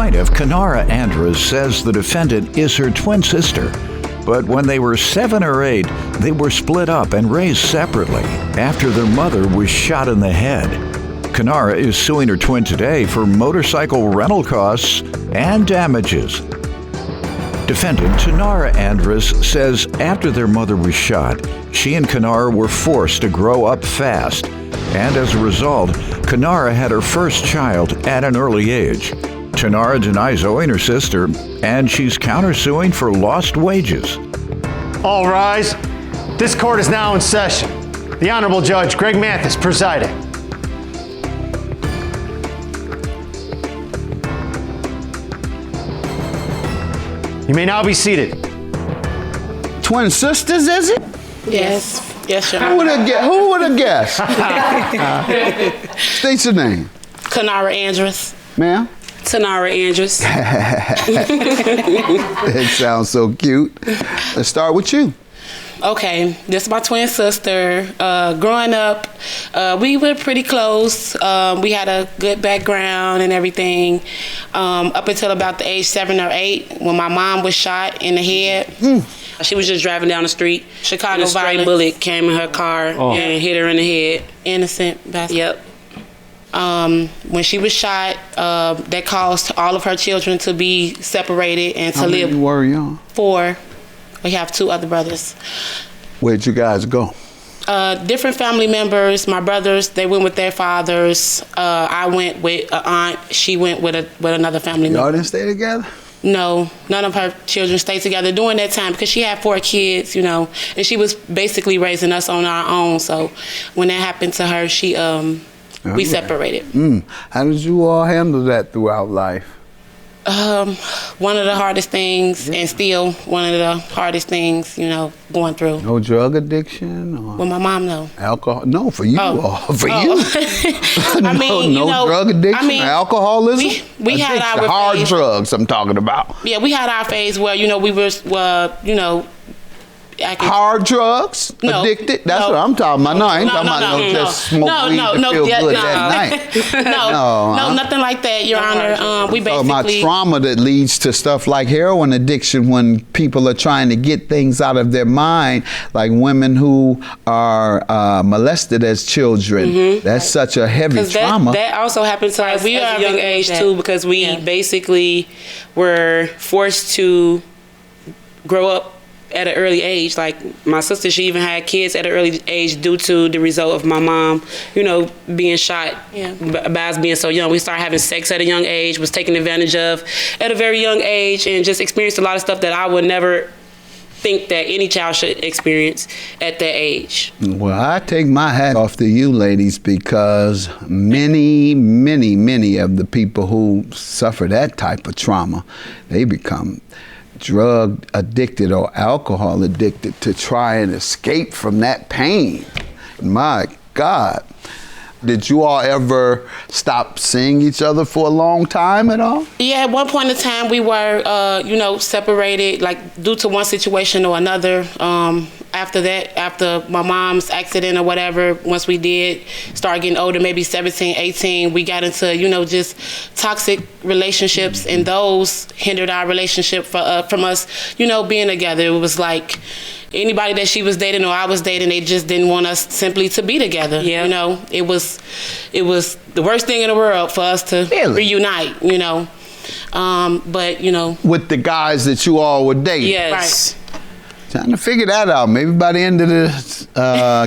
plaintiff, Kenara Andrus, says the defendant is her twin sister. But when they were 7 or 8, they were split up and raised separately after their mother was shot in the head. Kenara is suing her twin today for motorcycle rental costs and damages. Defendant Kenara Andrus says after their mother was shot, she and Kenara were forced to grow up fast. And as a result, Kenara had her first child at an early age. Kenara denies owing her sister, and she's countersuing for lost wages. All rise. This court is now in session. The Honorable Judge Greg Mathis presiding. You may now be seated. Twin sisters, is it? Yes. Yes, Your Who Honor. would have guessed? State your name. Kenara Andrus. Ma'am? Kenara Andrus. That sounds so cute. Let's start with you. Okay, this is my twin sister. Growing up, we were pretty close. We had a good background and everything up until about the age 7 or 8 when my mom was shot in the head. She was just driving down the street. Chicago violence. A stray bullet came in her car and hit her in the head. Innocent bastard. Yep. When she was shot, that caused all of her children to be separated and to live. How many were you? 4. We have 2 other brothers. Where'd you guys go? Different family members. My brothers, they went with their fathers. I went with an aunt. She went with another family member. Y'all didn't stay together? No, none of her children stayed together during that time because she had 4 kids, you know, and she was basically raising us on our own. So when that happened to her, we separated. How did you all handle that throughout life? One of the hardest things, and still one of the hardest things, you know, going through. No drug addiction? Or Well, my mom, no. alcohol? No, for you. For you. I mean, no you know, drug addiction, alcoholism? We had our hard phase. drugs I'm talking about. Yeah, we had our phase where, you know, we were, you know, hard drugs? No, addicted? That's no. what I'm talking about. No, I ain't No, talking no, about no, just smoke weed to feel good that night. No, nothing like that, Your Honor. We talking about basically trauma that leads to stuff like heroin addiction when people are trying to get things out of their mind, like women who are molested as children. That's such a heavy trauma. That also happened to us we at are a young age too, because we basically were forced to grow up at an early age. Like my sister, she even had kids at an early age due to the result of my mom, you know, being shot by us being so young. We started having sex at a young age, was taken advantage of at a very young age, and just experienced a lot of stuff that I would never think that any child should experience at that age. Well, I take my hat off to you ladies, because many of the people who suffer that type of trauma, they become drug addicted or alcohol addicted to try and escape from that pain. My God. Did you all ever stop seeing each other for a long time at all? Yeah, at one point in time we were, you know, separated, like due to one situation or another. After that, after my mom's accident or whatever, once we did start getting older, maybe 17, 18, we got into, you know, just toxic relationships, and those hindered our relationship from us, you know, being together. It was like anybody that she was dating or I was dating, they just didn't want us simply to be together. Yeah. You know, it was the worst thing in the world for us to reunite, you know. But, you know. With the guys that you all were dating? Yes. Right. Trying to figure that out. Maybe by the end of this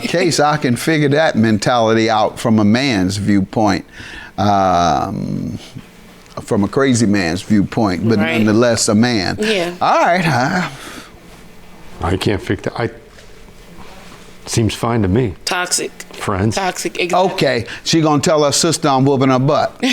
case, I can figure that mentality out from a man's viewpoint, from a crazy man's viewpoint, but nonetheless a man. Yeah. All right. I can't figure that. Seems fine to me. Toxic. Friends. Toxic, exactly. Okay, she gonna tell her sister I'm whooping her butt.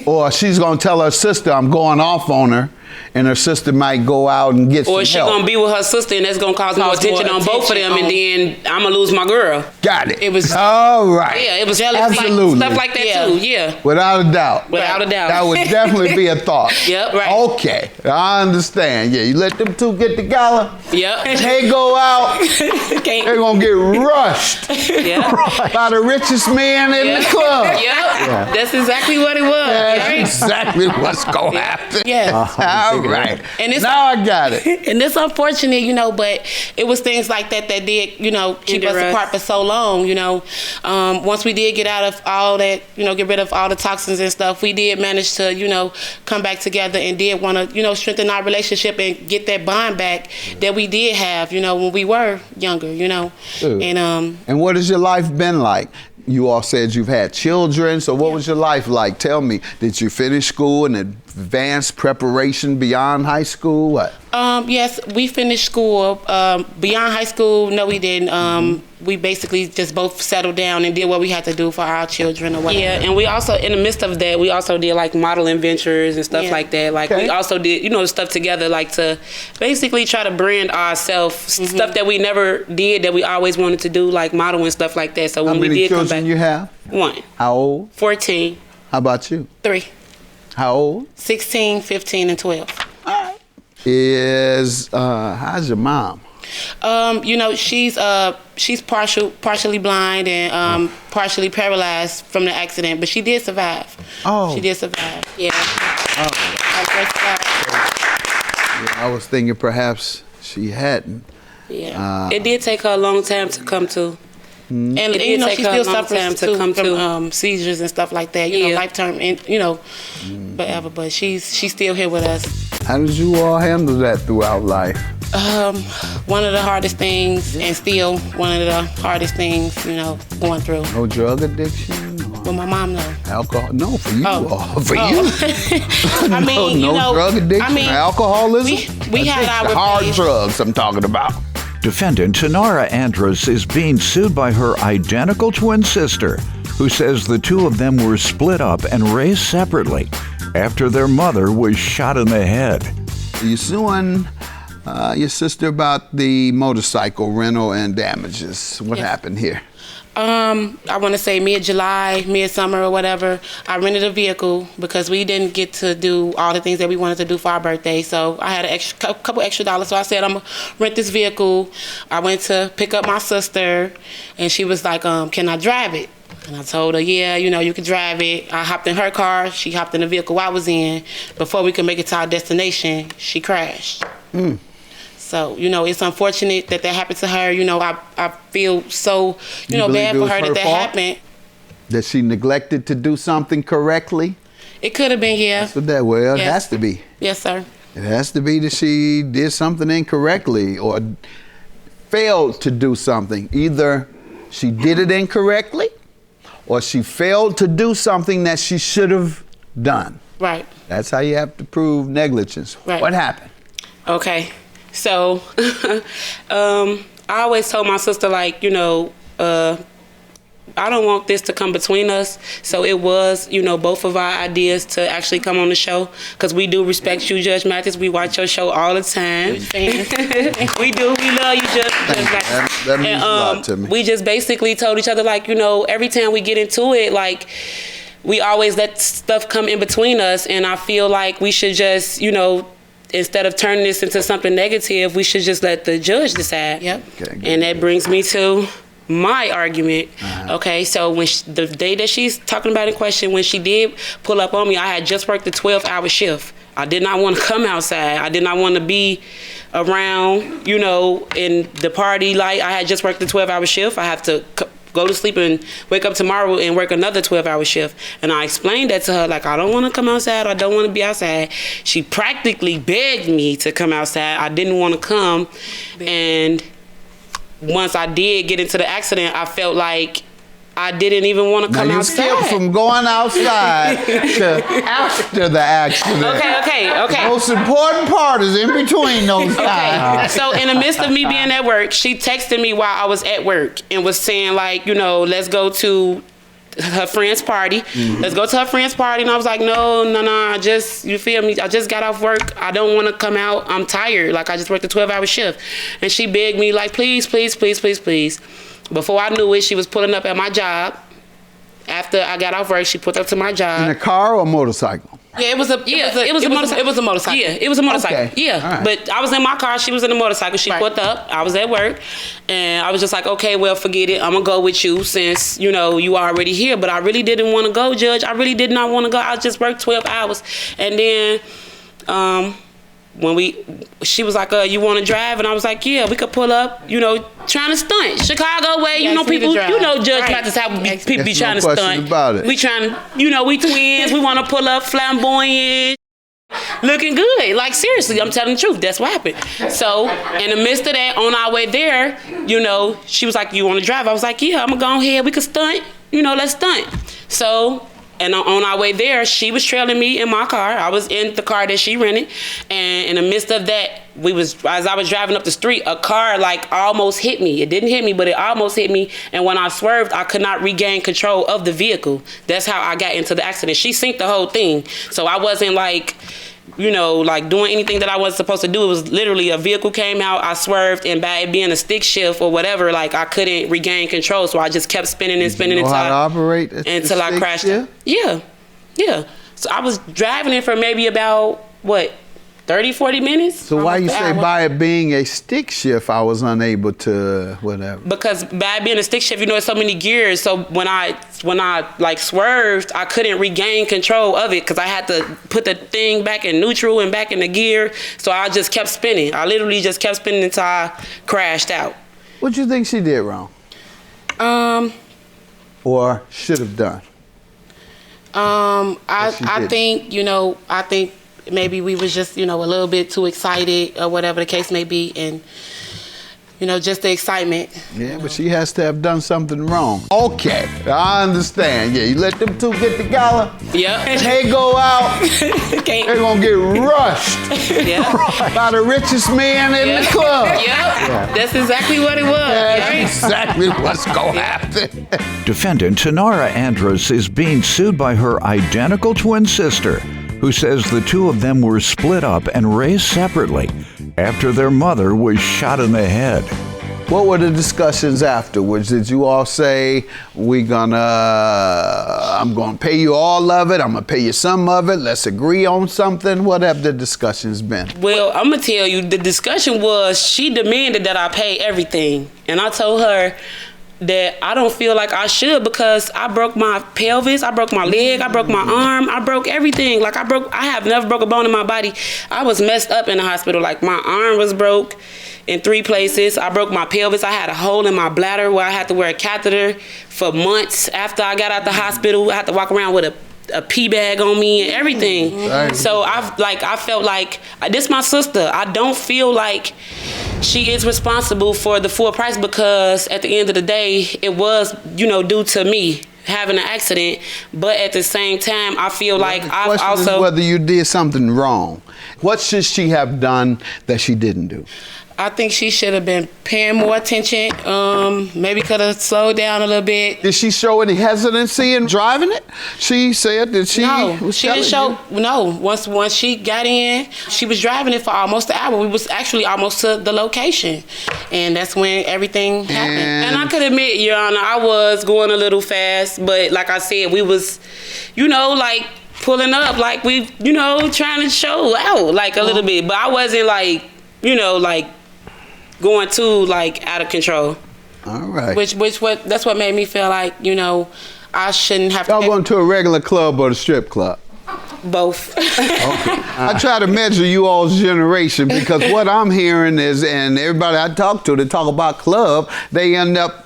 Or she's gonna tell her sister I'm going off on her, and her sister might go out and get some help. Or she gonna be with her sister, and that's gonna cause more attention on both of them, and then I'm gonna lose my girl. Got it. It was all right. Yeah, it was absolutely stuff like that too. Yeah, without a doubt. Without a doubt. That would definitely be a thought. Yep. Right. Okay, I understand. Yeah, you let them two get together. Yep. They go out. They're gonna get rushed. Yeah. By the richest man in the club. Yep. Yeah. That's exactly what it was. Yeah, she exactly what's going to happen. Yes. All right. And it's, now I got it. And it's unfortunate, you know, but it was things like that that did, you know, keep us apart for so long, you know. Once we did get out of all that, you know, get rid of all the toxins and stuff, we did manage to, you know, come back together and did want to, you know, strengthen our relationship and get that bond back that we did have, you know, when we were younger, you know. Ooh. And what has your life been like? You all said you've had children, so what was your life like? Tell me, did you finish school and advanced preparation beyond high school? What? Yes, we finished school. Beyond high school, no, we didn't. We basically just both settled down and did what we had to do for our children or whatever. Yeah, and we also, in the midst of that, we also did like modeling ventures and stuff like that. Like we also did, you know, stuff together, like to basically try to brand ourselves, stuff that we never did that we always wanted to do, like modeling stuff like that. So when we did come back. How many children you have? 1. How old? 14. How about you? 3. How old? 16, 15, and 12. How's your mom? You know, she's partially blind and partially paralyzed from the accident, but she did survive. Oh. She did survive. Yeah. Oh. Yeah, I was thinking perhaps she hadn't. Yeah. It did take her a long time to come to. And you know, she still suffers too from seizures and stuff like that. You know, lifetime, and you know, forever. But she's still here with us. How did you all handle that throughout life? One of the hardest things, and still one of the hardest things, you know, going through. No drug addiction? Well, my mom, no. Alcohol? No, for you. For you. I mean, no you know, drug addiction, alcoholism? We had our hard drugs I'm talking about. Defendant Tanara Andrus is being sued by her identical twin sister, who says the two of them were split up and raised separately after their mother was shot in the head. You're suing your sister about the motorcycle rental and damages. What happened here? I want to say mid-summer or whatever, I rented a vehicle because we didn't get to do all the things that we wanted to do for our birthday. So I had a couple extra dollars. So I said, I'm going to rent this vehicle. I went to pick up my sister, and she was like, can I drive it? And I told her, yeah, you know, you can drive it. I hopped in her car. She hopped in the vehicle I was in. Before we could make it to our destination, she crashed. So, you know, it's unfortunate that happened to her. You know, I feel so, you know, bad for her that happened. That she neglected to do something correctly? It could have been, yeah. That's what that, well, it has to be. Yes, sir. It has to be that she did something incorrectly or failed to do something. Either she did it incorrectly or she failed to do something that she should have done. Right. That's how you have to prove negligence. Right. What happened? Okay. So, I always told my sister, like, you know, I don't want this to come between us. So it was, you know, both of our ideas to actually come on the show. Because we do respect you, Judge Mathis. We watch your show all the time. We do. We love you, Judge Mathis. That means a lot to me. We just basically told each other, like, you know, every time we get into it, like, we always let stuff come in between us. And I feel like we should just, you know, instead of turning this into something negative, we should just let the judge decide. Yep. Okay, and that brings me to my argument. Okay, so when the day that she's talking about in question, when she did pull up on me, I had just worked a 12-hour shift. I did not want to come outside. I did not want to be around, you know, in the party light. I had just worked a 12-hour shift. I have to go to sleep and wake up tomorrow and work another 12-hour shift. And I explained that to her, like, I don't want to come outside. I don't want to be outside. She practically begged me to come outside. I didn't want to come. And once I did get into the accident, I felt like I didn't even want to come outside. You skipped from going outside to after the accident. Okay. The most important part is in between those times. So in the midst of me being at work, she texted me while I was at work and was saying, like, you know, let's go to her friend's party. Let's go to her friend's party. And I was like, no, you feel me? I just got off work. I don't want to come out. I'm tired. Like, I just worked a 12-hour shift. And she begged me, like, please. Before I knew it, she was pulling up at my job. After I got off work, she pulled up to my job. In a car or a motorcycle? Yeah, it was a motorcycle. Yeah, it was a motorcycle. Okay. Yeah, All right. but I was in my car. She was in the motorcycle. She Right. put up. I was at work, and I was just like, okay, well, forget it. I'm gonna go with you since you already here. But I really didn't want to go, Judge. I really did not want to go. I just worked 12 hours, and then she was like, you want to drive? And I was like, yeah, we could pull up, trying to stunt. Chicago way, people, Judge Mathis, how people be There's trying no to question stunt. about it. We trying to, we twins, we want to pull up flamboyant, looking good. Like, seriously, I'm telling the truth. That's what happened. So, in the midst of that, on our way there, she was like, you want to drive? I was like, yeah, I'm going to go ahead. We could stunt. Let's stunt. So, and on our way there, she was trailing me in my car. I was in the car that she rented. And in the midst of that, as I was driving up the street, a car almost hit me. It didn't hit me, but it almost hit me. And when I swerved, I could not regain control of the vehicle. That's how I got into the accident. She synced the whole thing. So I wasn't doing anything that I wasn't supposed to do. It was literally a vehicle came out, I swerved, and by it being a stick shift or whatever, I couldn't regain control. So I just kept spinning and spinning how to operate until I crashed. Shift? Yeah. So I was driving it for maybe about 30, 40 minutes. So why you say by it being a stick shift, I was unable to whatever? Because by it being a stick shift, it's so many gears. So when I swerved, I couldn't regain control of it because I had to put the thing back in neutral and back in the gear. So I just kept spinning. I literally just kept spinning until I crashed out. What you think she did wrong? Or should have done? I think maybe we was just, a little bit too excited or whatever the case may be. And, just the excitement. Yeah, but she has to have done something wrong. Okay, I understand. Yeah, you let them two get together. Yep. They go out. They're going to get rushed Yeah. by the richest man in the club. Yep. Yeah. That's exactly what it was. That's Right? exactly what's going to happen. Defendant Tanara Andrus is being sued by her identical twin sister, who says the two of them were split up and raised separately after their mother was shot in the head. What were the discussions afterwards? Did you all say, I'm gonna pay you all of it, I'm gonna pay you some of it, let's agree on something? What have the discussions been? Well, I'm gonna tell you, the discussion was she demanded that I pay everything. And I told her that I don't feel like I should because I broke my pelvis, I broke my leg, I broke my arm, I broke everything. I have never broke a bone in my body. I was messed up in the hospital. My arm was broke in 3 places. I broke my pelvis. I had a hole in my bladder where I had to wear a catheter for months after I got out the hospital. I had to walk around with a pee bag on me and everything. Dang. So I felt like this is my sister. I don't feel like she is responsible for the full price because at the end of the day, it was, due to me having an accident. But at the same time, I feel like I've also... The question is whether you did something wrong. What should she have done that she didn't do? I think she should have been paying more attention. Maybe could have slowed down a little bit. Did she show any hesitancy in driving it? She said that she No, she didn't show. No, once she got in, she was driving it for almost an hour. We was actually almost to the location, and that's when everything happened. And I could admit, Your Honor, I was going a little fast, but like I said, we was, pulling up, we, trying to show out a little bit, but I wasn't going too out of control. All right. That's what made me feel like I shouldn't have to. Y'all going to a regular club or the strip club? Both. Okay. I try to measure you all's generation because what I'm hearing is, and everybody I talk to that talk about club, they end up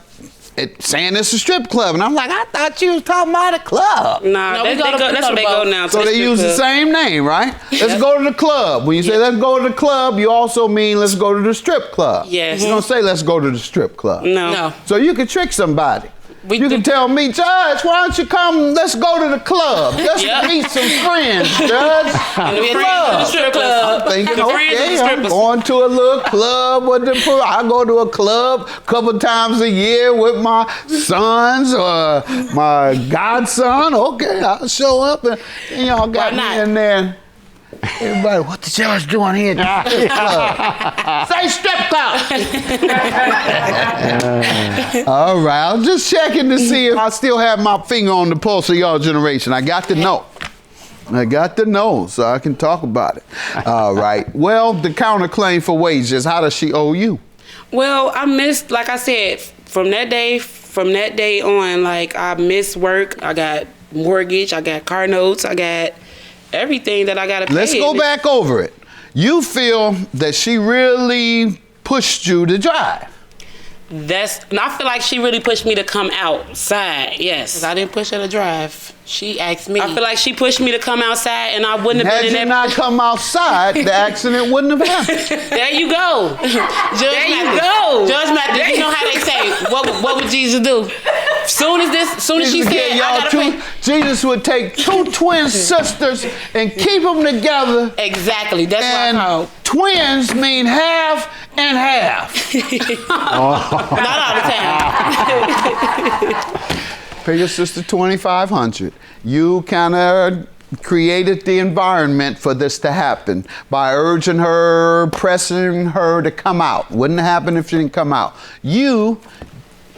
saying it's a strip club, and I'm like, I thought you was talking about a club. Nah, that's where they go now. So they use the same name, right? Let's go to the club. When you say let's go to the club, you also mean let's go to the strip club. Yes. You don't say let's go to the strip club. No. So you can trick somebody. You can tell me, Judge, why don't you come, let's go to the club. Let's meet some friends, Judge. The strip club. I'm thinking, The friends okay, of the I'm strippers. going to a little club. I go to a club a couple times a year with my sons or my godson. Okay, I'll show up and y'all got me in there. Everybody, what the judge doing here? Say strip club. All right, I'm just checking to see if I still have my finger on the pulse of y'all generation. I got to know. I got to know so I can talk about it. All right. Well, the counterclaim for wages, how does she owe you? Well, I missed, like I said, from that day on, like I missed work. I got mortgage, I got car notes, I got everything that I got to pay. Let's go back over it. You feel that she really pushed you to drive. And I feel like she really pushed me to come outside, yes. 'Cause I didn't push her to drive. She asked me. I feel like she pushed me to come outside, and I wouldn't have Had been in you that. not come outside, the accident wouldn't have happened. There you go. There you go. Judge Mathis, you know how they say, what would Jesus do? Soon as she said, I gotta pay. Jesus would take two twin sisters and keep them together. Exactly, that's what I And called. twins mean half and half. Not all the time. Pay your sister $2,500. You kind of created the environment for this to happen by urging her, pressing her to come out. Wouldn't have happened if she didn't come out. You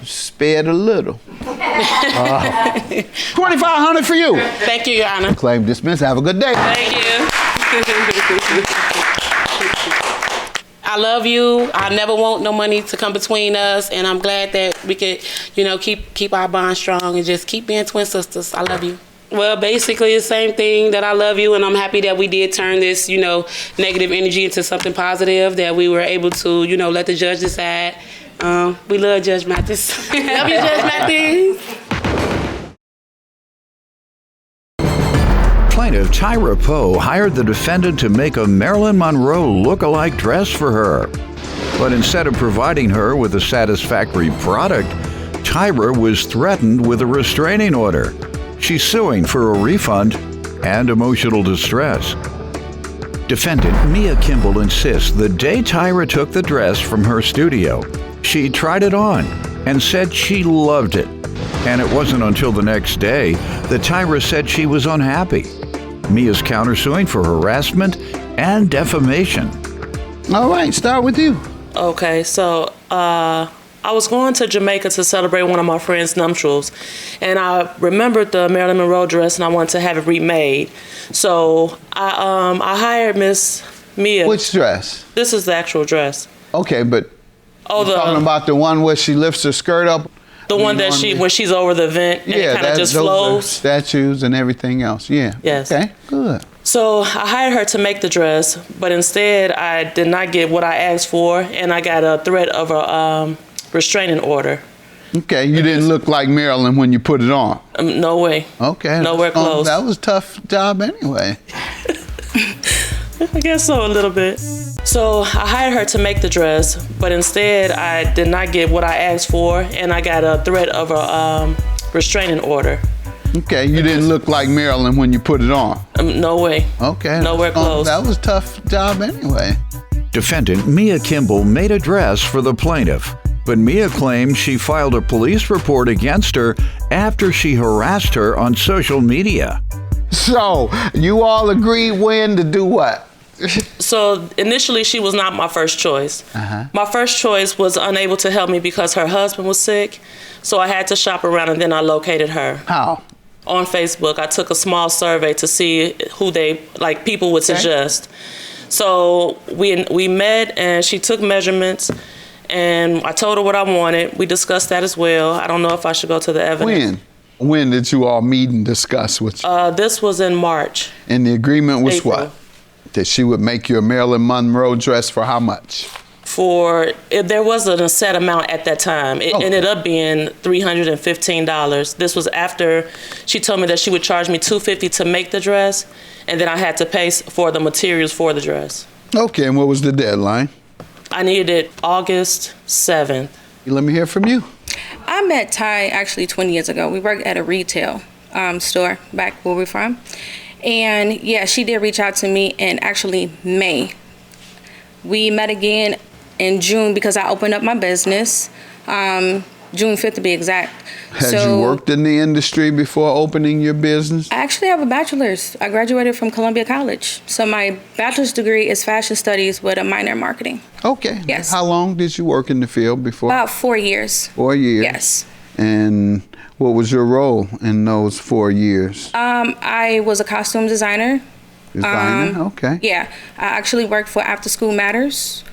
spared a little. $2,500 for you. Thank you, Your Honor. Claim dismissed. Have a good day. Thank you. I love you. I never want no money to come between us, and I'm glad that we could, keep our bond strong and just keep being twin sisters. I love you. Well, basically the same thing, that I love you, and I'm happy that we did turn this, negative energy into something positive, that we were able to, let the judge decide. We love Judge Mathis. Love you, Judge Mathis. Plaintiff Tyra Poe hired the defendant to make a Marilyn Monroe look-alike dress for her. But instead of providing her with a satisfactory product, Tyra was threatened with a restraining order. She's suing for a refund and emotional distress. Defendant Mia Kimball insists the day Tyra took the dress from her studio, she tried it on and said she loved it. And it wasn't until the next day that Tyra said she was unhappy. Mia's countersuing for harassment and defamation. All right, start with you. Okay, so I was going to Jamaica to celebrate one of my friend's nuptials, and I remembered the Marilyn Monroe dress, and I wanted to have it remade. So I hired Miss Mia. Which dress? This is the actual dress. Okay, but you're talking about the one where she lifts her skirt up? The one that when she's over the vent and it kind of just those flows. are statues and everything else. Yeah. Yes. Okay, good. So I hired her to make the dress, but instead I did not get what I asked for, and I got a threat of a restraining order. Okay, you didn't look like Marilyn when you put it on. No way. Okay. Nowhere close. That was a tough job anyway. I guess so, a little bit. So I hired her to make the dress, but instead I did not get what I asked for, and I got a threat of a restraining order. Okay, you didn't look like Marilyn when you put it on. No way. Okay. Nowhere close. That was a tough job anyway. Defendant Mia Kimball made a dress for the plaintiff, but Mia claimed she filed a police report against her after she harassed her on social media. So, you all agreed when to do what? So initially she was not my first choice. My first choice was unable to help me because her husband was sick. So I had to shop around, and then I located her. How? On Facebook. I took a small survey to see who people would suggest. So we met, and she took measurements, and I told her what I wanted. We discussed that as well. I don't know if I should go to the evidence. When did you all meet and discuss what you... This was in March. And the agreement was April. what? That she would make you a Marilyn Monroe dress for how much? There wasn't a set amount at that time. It ended up being $315. This was after she told me that she would charge me $250 to make the dress, and then I had to pay for the materials for the dress. Okay, and what was the deadline? I needed it August 7th. Let me hear from you. I met Ty actually 20 years ago. We worked at a retail store back where we're from. And yeah, she did reach out to me in actually May. We met again in June because I opened up my business, June 5th to be exact. Had you worked in the industry before opening your business? I actually have a bachelor's. I graduated from Columbia College. So my bachelor's degree is fashion studies with a minor in marketing. Okay. Yes. How long did you work in the field before? About 4 years. 4 years. Yes. And What was your role in those 4 years? I was a costume designer. Designer, okay. Yeah, I actually worked for After School Matters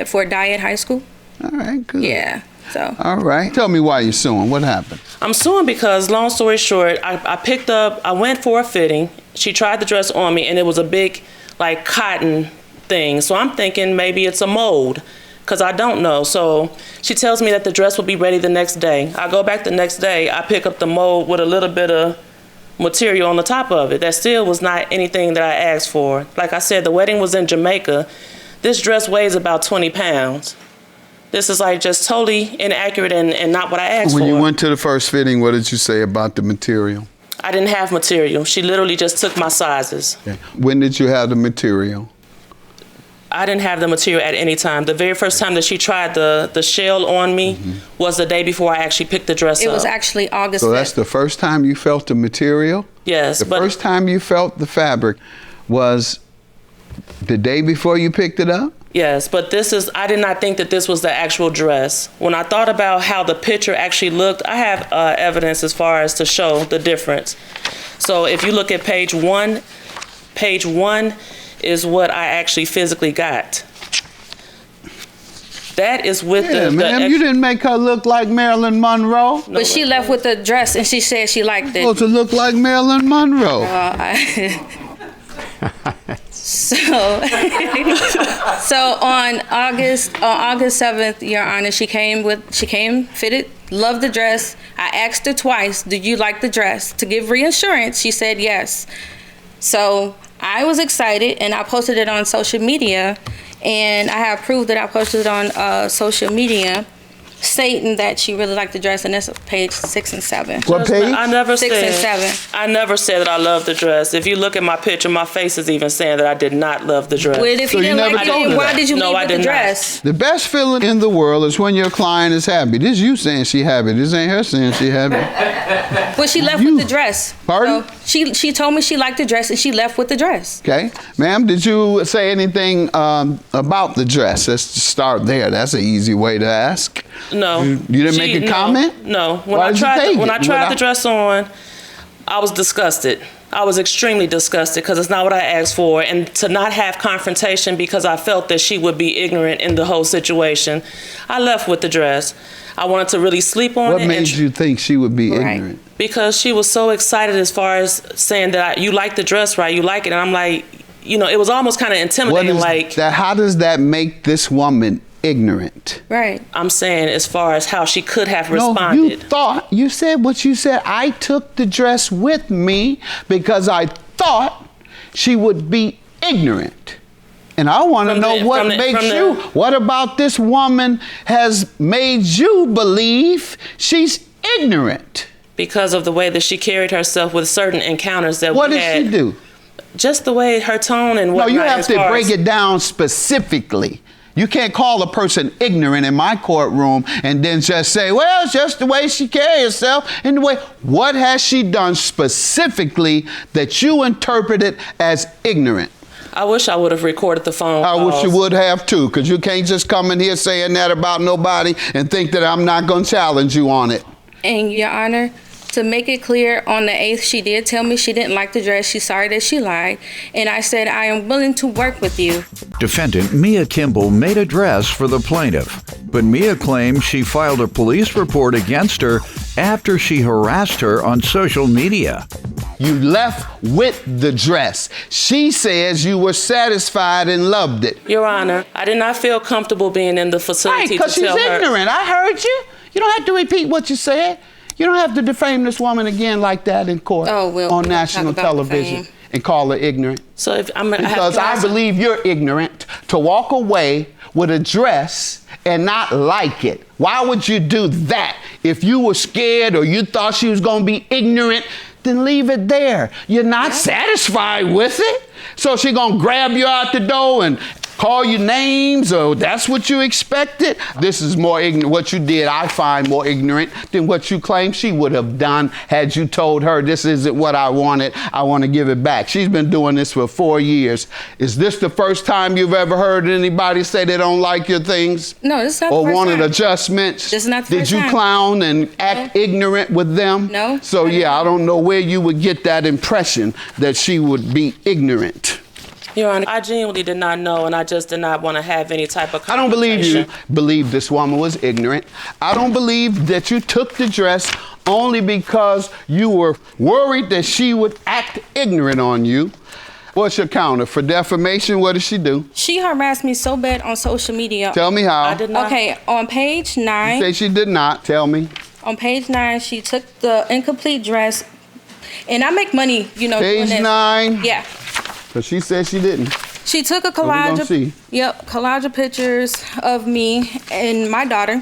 for Diet High School. All right, good. Yeah, so. All right. Tell me why you're suing. What happened? I'm suing because, long story short, I went for a fitting. She tried the dress on me, and it was a big, like, cotton thing. So I'm thinking maybe it's a mold, because I don't know. So she tells me that the dress will be ready the next day. I go back the next day. I pick up the mold with a little bit of material on the top of it. That still was not anything that I asked for. Like I said, the wedding was in Jamaica. This dress weighs about 20 pounds. This is like just totally inaccurate and not what I asked for. When you went to the first fitting, what did you say about the material? I didn't have material. She literally just took my sizes. Okay. When did you have the material? I didn't have the material at any time. The very first time that she tried the shell on me was the day before I actually picked the dress up. It was actually August 5th. So that's the first time you felt the material? Yes. The first time you felt the fabric was the day before you picked it up? Yes, but I did not think that this was the actual dress. When I thought about how the picture actually looked, I have evidence as far as to show the difference. So if you look at page one is what I actually physically got. That is with ma'am, you didn't make her look like Marilyn Monroe. No, but she left with the dress and she said she liked it. Supposed to look like Marilyn Monroe. So on August 7th, Your Honor, she came fitted, loved the dress. I asked her twice, "Do you like the dress?" To give reassurance, she said yes. So I was excited and I posted it on social media, and I have proof that I posted it on social media, stating that she really liked the dress, and that's page 6 and 7. What page? I never 6 said, and 7. I never said that I love the dress. If you look at my picture, my face is even saying that I did not love the dress. Well, if So you you didn't never like told it, her why that? did you No, leave I with the did not. dress? The best feeling in the world is when your client is happy. This is you saying she happy. This ain't her saying she happy. But she left with the dress. Pardon? So she told me she liked the dress and she left with the dress. Okay. Ma'am, did you say anything about the dress? Let's just start there. That's an easy way to ask. No. You didn't make a comment? No. Why did you take When it? I tried the dress on, I was disgusted. I was extremely disgusted because it's not what I asked for, and to not have confrontation because I felt that she would be ignorant in the whole situation, I left with the dress. I wanted to really sleep on it. What made you think she would be ignorant? Because she was so excited as far as saying that you like the dress, right? You like it. And I'm like, it was almost kind of intimidating. How does that make this woman ignorant? Right. I'm saying as far as how she could have responded. You said what you said. I took the dress with me because I thought she would be ignorant. And I want to know what about this woman has made you believe she's ignorant? Because of the way that she carried herself with certain encounters that we had. What did she do? Just the way her tone and whatnot. No, you have to break it down specifically. You can't call a person ignorant in my courtroom and then just say, well, it's just the way she carries herself. And what has she done specifically that you interpreted as ignorant? I wish I would have recorded the phone calls. I wish you would have too, because you can't just come in here saying that about nobody and think that I'm not going to challenge you on it. And Your Honor, to make it clear, on the 8th, she did tell me she didn't like the dress. She's sorry that she lied. And I said, I am willing to work with you. Defendant Mia Kimball made a dress for the plaintiff, but Mia claims she filed a police report against her after she harassed her on social media. You left with the dress. She says you were satisfied and loved it. Your Honor, I did not feel comfortable being in the facility Right, because she's ignorant. I heard you. You don't have to repeat what you said. You don't have to defame this woman again like that in court on national television and call her ignorant. So because I believe you're ignorant to walk away with a dress and not like it. Why would you do that? If you were scared or you thought she was going to be ignorant, then leave it there. You're not satisfied with it. So she's going to grab you out the door and call you names, or that's what you expected. This is more ignorant. What you did, I find more ignorant than what you claim she would have done had you told her this isn't what I wanted. I want to give it back. She's been doing this for 4 years. Is this the first time you've ever heard anybody say they don't like your things? No, this is not the or first wanted time. adjustments? This is not the Did first you time. clown and act ignorant with them? No. So yeah, I don't know where you would get that impression that she would be ignorant. Your Honor, I genuinely did not know, and I just did not want to have any type of I don't believe you confrontation. believe this woman was ignorant. I don't believe that you took the dress only because you were worried that she would act ignorant on you. What's your counter? For defamation, what did she do? She harassed me so bad on social media. Tell me how. I did not. Okay, on page 9. Say she did not. Tell me. On page 9, she took the incomplete dress, and I make money, doing Page this. 9. Yeah. Because she said she didn't. She took a we gonna collage see. collage of pictures of me and my daughter,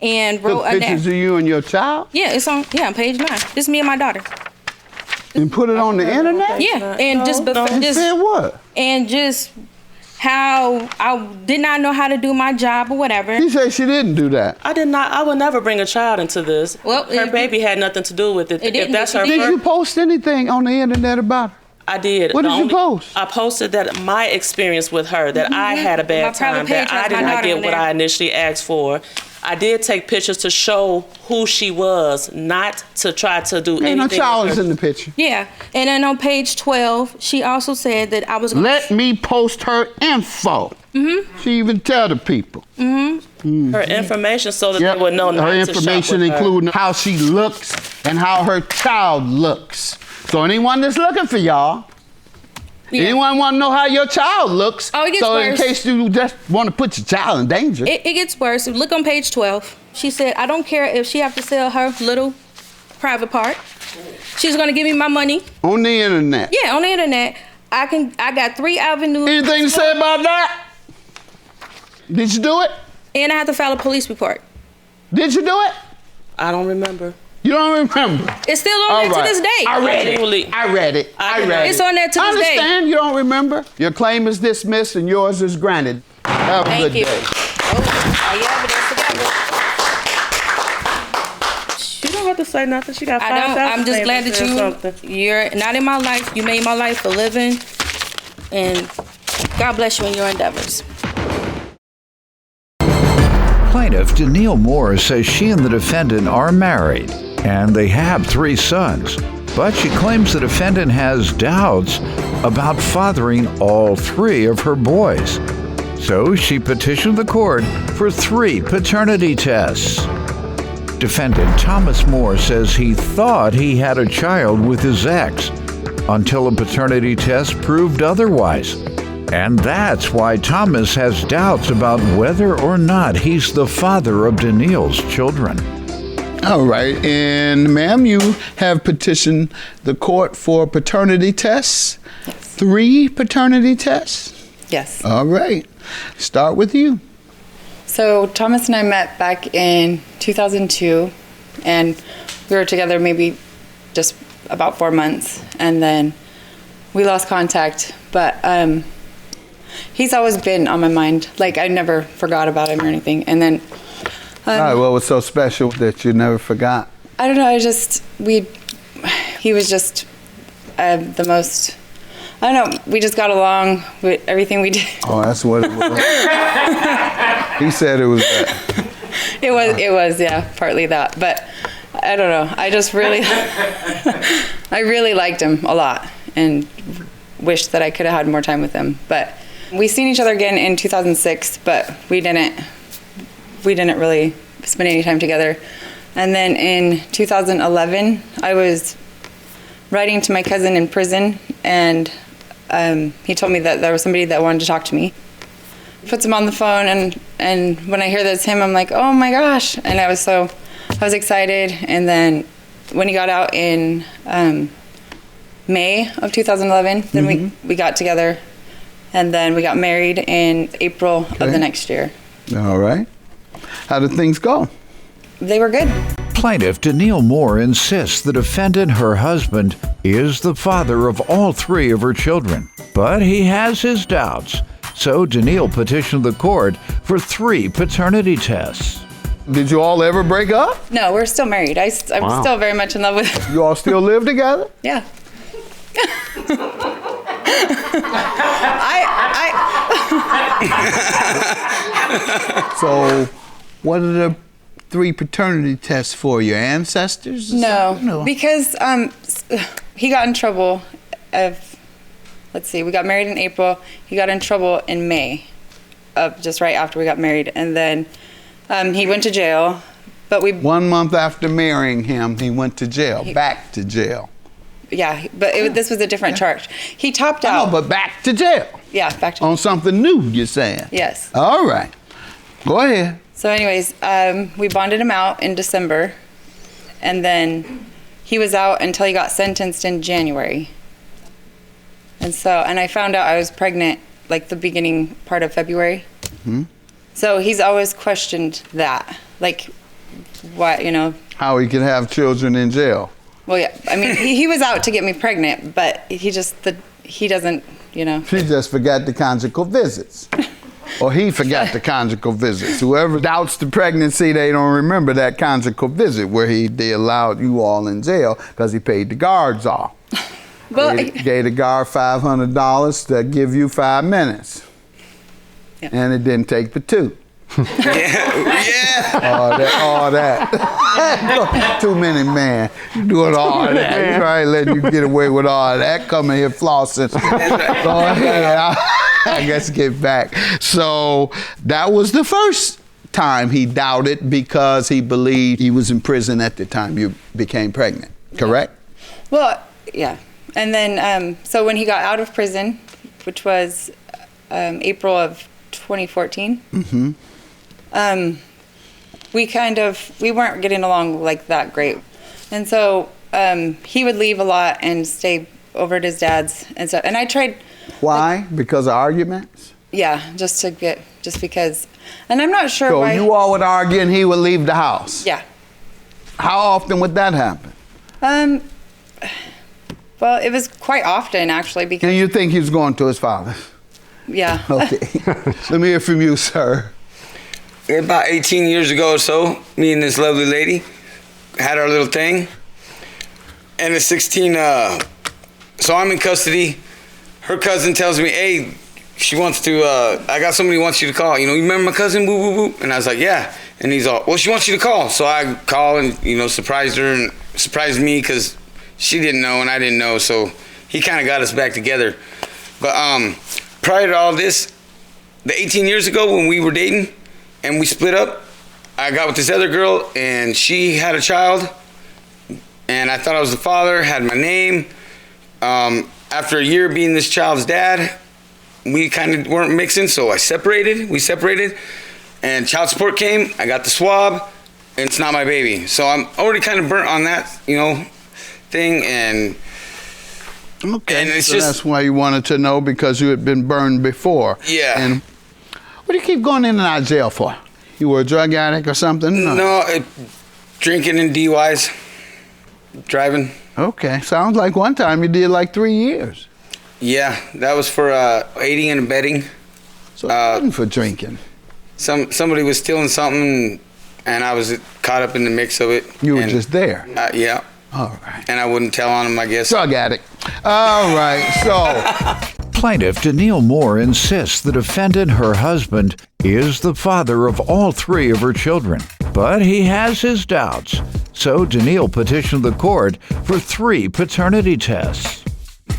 and wrote Took a pictures of you and your child it's on page 9. This is me and my daughter. and put it on the internet? Yeah, and And said what? just how I did not know how to do my job or whatever. She said she didn't do that. I did not. I would never bring a child into this. Well, her baby had nothing to do with it. It If didn't, that's but her she Did you first, post anything on the internet about her? I did. What The did you only- post? I posted that my experience with her, that I had a My bad private time, page that I has did my not daughter get on what there. I initially asked for. I did take pictures to show who she was, not to try to do Ain't anything. no with child her. is in the picture. Yeah, and then on page 12, she also said that I was. Let me post her info. She even tell the people. Her information so that Yep. they would know not her to shop information with her. including how she looks and how her child looks. So anyone that's looking for y'all, anyone want to know how your child looks? Oh, it gets so in worse. case you just want to put your child in danger. It gets worse. Look on page 12. She said, I don't care if she have to sell her little private part. She's gonna give me my money. On the internet. Yeah, on the internet. I got 3 avenues. Anything to say about that? Did you do it? And I have to file a police report. Did you do it? I don't remember. You don't remember? It's still on All there right. to this day. I read Genuinely. it. I read it. I read it. It's on there to I this day. understand you don't remember. Your claim is dismissed and yours is granted. Have a Thank good you. day. Oh, yeah, but that's She don't have to say nothing. She got I 5,000. don't. I'm just glad names that and something. you're not in my life. You made my life a living, and God bless you in your endeavors. Plaintiff Danielle Moore says she and the defendant are married and they have 3 sons, but she claims the defendant has doubts about fathering all 3 of her boys. So she petitioned the court for 3 paternity tests. Defendant Thomas Moore says he thought he had a child with his ex until a paternity test proved otherwise. And that's why Thomas has doubts about whether or not he's the father of Danielle's children. All right. And ma'am, you have petitioned the court for paternity tests. 3 paternity tests? Yes. All right. Start with you. So Thomas and I met back in 2002, and we were together maybe just about 4 months, and then we lost contact. But he's always been on my mind. Like, I never forgot about him or anything. And then All right. What was so special that you never forgot? I don't know. He was just the most. I don't know. We just got along with everything we did. Oh, that's what it was. He said it was that. It was, yeah, partly that. But I don't know. I just really, I really liked him a lot and wished that I could have had more time with him. But we seen each other again in 2006, but we didn't really spend any time together. And then in 2011, I was writing to my cousin in prison, and he told me that there was somebody that wanted to talk to me. Puts him on the phone, and when I hear that it's him, I'm like, oh my gosh. And I was excited. And then when he got out in May of 2011, then we got together, and then we got married in April of the next year. All right. How did things go? They were good. Plaintiff Danielle Moore insists the defendant, her husband, is the father of all 3 of her children, but he has his doubts. So Daniil petitioned the court for 3 paternity tests. Did you all ever break up? No, we're still married. I'm still very much in love with him. You all still live together? Yeah. So, what are the 3 paternity tests for? Your ancestors? No, because he got in trouble. Let's see, we got married in April. He got in trouble in May, just right after we got married, and then he went to jail. But 1 month after marrying him, he went to jail, back to jail. Yeah, but this was a different charge. He topped out. No, but back to jail. Yeah, back to jail. On something new, you're saying? Yes. All right. Go ahead. So anyways, we bonded him out in December, and then he was out until he got sentenced in January. And I found out I was pregnant like the beginning part of February. Hmm? So he's always questioned that, like, what, How he could have children in jail. Well, yeah, I mean, he was out to get me pregnant, but he doesn't, She just forgot the conjugal visits. Or he forgot the conjugal visits. Whoever doubts the pregnancy, they don't remember that conjugal visit where they allowed you all in jail because he paid the guards off. Well, Gave the guard $500 to give you 5 minutes. Yeah. And it didn't take but 2. Yeah. All that. Too many, man. Doing all that. He's probably letting you get away with all that. Coming here flossing. Go ahead. I guess get back. So that was the first time he doubted because he believed he was in prison at the time you became pregnant. Correct? Well, yeah. And then, so when he got out of prison, which was April of 2014, we weren't getting along like that great. And so he would leave a lot and stay over at his dad's. And I tried. Why? Because of arguments? Yeah, just because. And I'm not sure why. So you all would argue and he would leave the house? Yeah. How often would that happen? Well, it was quite often, actually, because... And you think he was going to his father? Yeah. Okay. Let me hear from you, sir. About 18 years ago or so, me and this lovely lady had our little thing. And at 16, so I'm in custody. Her cousin tells me, hey, she wants to, I got somebody who wants you to call. You remember my cousin? Woo, woo, woo. And I was like, yeah. And he's all, well, she wants you to call. So I call and, surprised her and surprised me because she didn't know and I didn't know. So he kind of got us back together. But prior to all this, the 18 years ago when we were dating and we split up, I got with this other girl and she had a child. And I thought I was the father, had my name. After a year being this child's dad, we kind of weren't mixing, so we separated, and child support came, I got the swab, and it's not my baby. So I'm already kind of burnt on that, thing, and... Okay, and it's so just, that's why you wanted to know, because you had been burned before. Yeah. And what do you keep going in and out of jail for? You were a drug addict or something? No, drinking and DUIs, driving. Okay, sounds like one time you did like 3 years. Yeah, that was for aiding and abetting. So it wasn't for drinking. Somebody was stealing something, and I was caught up in the mix of it. You were just there. Yeah. All right. And I wouldn't tell on him, I guess. Drug addict. All right, so. Plaintiff Daniil Moore insists the defendant, her husband, is the father of all 3 of her children. But he has his doubts. So Daniil petitioned the court for 3 paternity tests.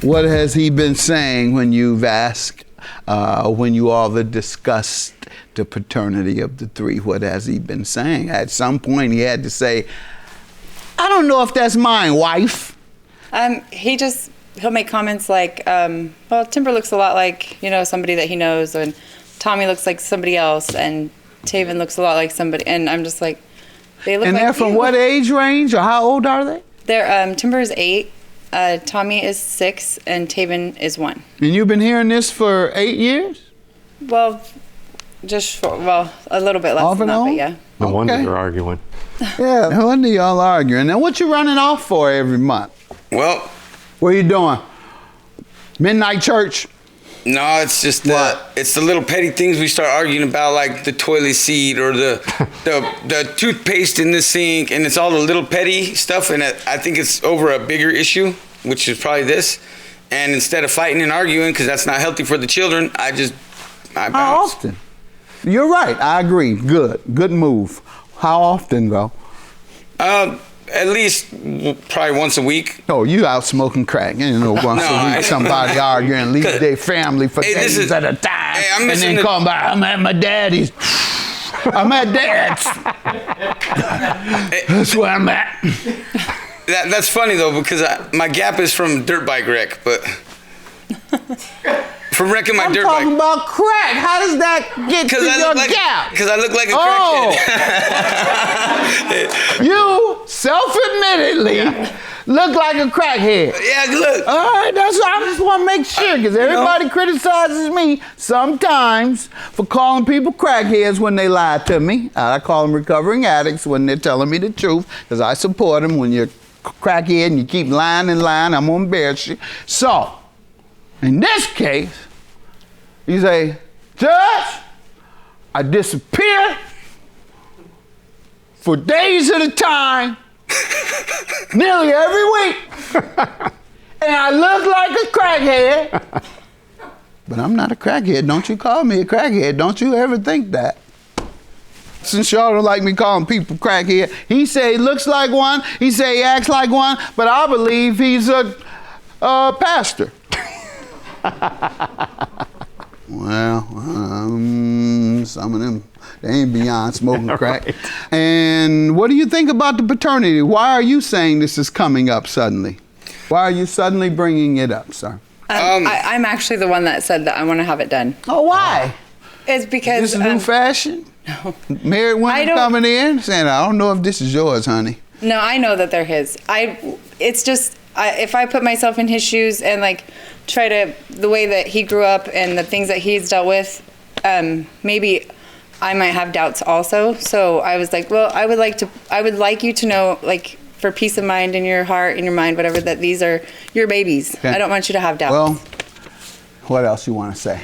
What has he been saying when you've asked, when you all have discussed the paternity of the 3? What has he been saying? At some point he had to say, I don't know if that's mine, wife. He'll make comments like, well, Timber looks a lot like, somebody that he knows, and Tommy looks like somebody else, and Taven looks a lot like somebody, and I'm just like, they look like And they're from what age range, or how old are they? They're, Timber is 8, Tommy is 6, and Taven is 1. And you've been hearing this for 8 years? Well, a little bit less Off than and that, on? but yeah. No wonder you're arguing. Yeah, no wonder y'all arguing. Now, what you running off for every month? Well, What are you doing? Midnight church? No, it's just it's the little petty things we start arguing about, like the toilet seat or the toothpaste in the sink, and it's all the little petty stuff. And I think it's over a bigger issue, which is probably this. And instead of fighting and arguing, because that's not healthy for the children, I bounce. How often? You're right. I agree. Good move. How often, though? At least probably once a week. Oh, you out smoking crack. You know, once a week somebody arguing, leave their family for days at a time. I'm and then come back, I'm at my daddy's. I'm at dad's. That's where I'm at. That's funny, though, because my gap is from dirt bike wreck, but... From wrecking my dirt bike. I'm talking about crack. How does that get to your gap? Because I look like a crackhead. You self-admittedly look like a crackhead. Yeah, look. All right, that's what I just want to make sure, because everybody criticizes me sometimes for calling people crackheads when they lie to me. I call them recovering addicts when they're telling me the truth, because I support them. When you're crackhead and you keep lying and lying, I'm going to embarrass you. So, in this case, you say, Judge, I disappear for days at a time, nearly every week, and I look like a crackhead. But I'm not a crackhead. Don't you call me a crackhead. Don't you ever think that. Since y'all don't like me calling people crackhead, he say he looks like one, he say he acts like one, but I believe he's a pastor. Well, some of them, they ain't beyond smoking crack. Right. And what do you think about the paternity? Why are you saying this is coming up suddenly? Why are you suddenly bringing it up, sir? I'm actually the one that said that I want to have it done. Oh, why? It's because... This is new fashion? No. Married women coming in saying, I don't know if this is yours, honey. No, I know that they're his. It's just, if I put myself in his shoes and like try to, the way that he grew up and the things that he's dealt with, maybe I might have doubts also. So I was like, well, I would like you to know, like, for peace of mind in your heart, in your mind, whatever, that these are your babies. Okay. I don't want you to have doubts. Well, what else you want to say?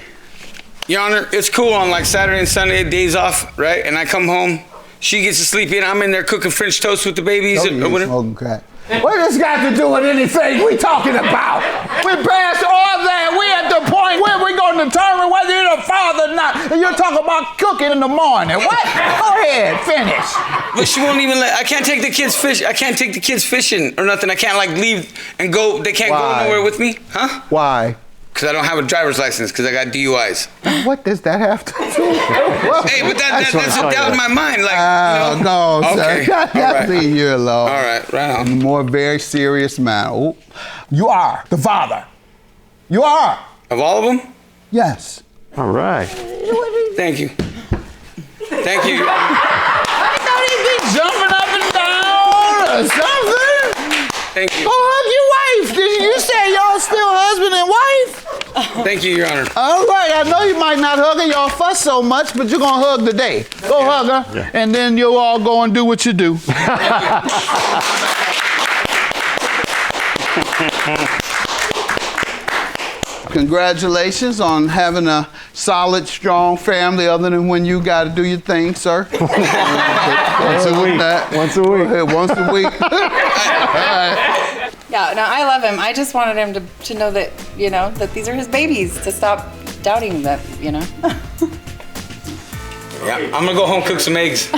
Your Honor, it's cool on like Saturday and Sunday, days off, right? And I come home, she gets to sleep in, I'm in there cooking French toast with the babies. Smoking crack. What does this got to do with anything we talking about? We passed all that. We at the point where we're going to determine whether you're a father or not. And you're talking about cooking in the morning. What? Go ahead, finish. But she won't even I can't take the kids fishing or nothing. I can't like leave and go. They can't go nowhere with me. Huh? Why? Because I don't have a driver's license, because I got DUIs. What does that have to do with it? Hey, but that's a doubt in my mind. Like, no, okay. Sir. Right. Leave you alone. All right, right on. More very serious matter. Oh, you are the father. You are. Of all of them? Yes. All right. Thank you. Thank you. I thought he'd be jumping up and down or something. Thank you. Go hug your wife. Did you say y'all still husband and wife? Thank you, Your Honor. All right. I know you might not hug her. Y'all fuss so much, but you're going to hug today. Go hug her, and then you'll all go and do what you do. Congratulations on having a solid, strong family other than when you got to do your thing, sir. Once a week. Once a week. Go ahead, once a week. Yeah, no, I love him. I just wanted him to know that, you know, that these are his babies, to stop doubting that, you know. Yeah, I'm going to go home and cook some eggs.